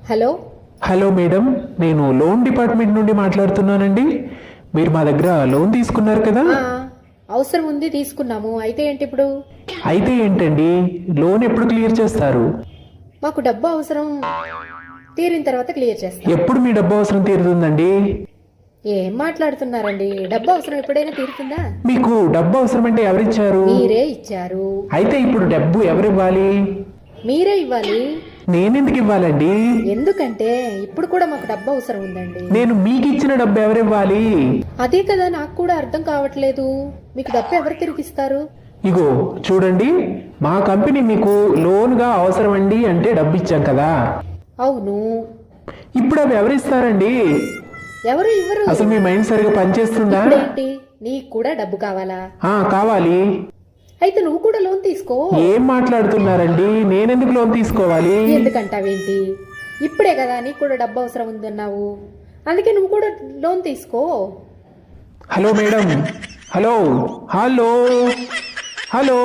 Hello hello madam, నేను loan department నుండి మాట్లాడుతున్నానండి. మీరు మా దగ్గర లోన్ తీసుకున్నారు కదా? అవసరం ఉంది, తీసుకున్నాము. అయితే ఏంటి ఇప్పుడు? అయితే ఏంటండి, లోన్ ఎప్పుడు క్లియర్ చేస్తారు? మాకు డబ్బు అవసరం తీరిన తర్వాత క్లియర్ చేస్తాం. ఎప్పుడు మీ డబ్బు అవసరం తీరుతుందండి? ఏం మాట్లాడుతున్నారండి? డబ్బు అవసరం ఎప్పుడైనా తీరుతుందా? మీకు డబ్బు అవసరం అంటే ఎవరిచ్చారు? మీరే ఇచ్చారు. అయితే ఇప్పుడు డబ్బు ఎవరివ్వాలి? మీరే ఇవ్వాలి. నేనెందుకు ఇవ్వాలండి? ఎందుకంటే ఇప్పుడు కూడా మాకు డబ్బు అవసరం ఉందండి. నేను మీకు ఇచ్చిన డబ్బు ఎవరివ్వాలి? అదే కదా నాకు కూడా అర్థం కావట్లేదు. మీకు డబ్బు ఎవరు తిరిగిస్తారు? ఇగో చూడండి, మా కంపెనీ మీకు లోన్గా అవసరం అండి అంటే డబ్బు ఇచ్చాం కదా. అవును. ఇప్పుడు అవి ఎవరిస్తారండి? ఎవరు ఇవ్వరు. అసలు మీ మైండ్ సరిగా పనిచేస్తుందా? ఏంటి, నీకు కూడా డబ్బు కావాలా? కావాలి. అయితే నువ్వు కూడా లోన్ తీసుకో. ఏం మాట్లాడుతున్నారండి? నేనెందుకు లోన్ తీసుకోవాలి? ఎందుకంటావేంటి? ఇప్పుడే కదా నీకు కూడా డబ్బు అవసరం ఉందన్నావు, అందుకే నువ్వు కూడా లోన్ తీసుకో. Hello madam, hello hello hello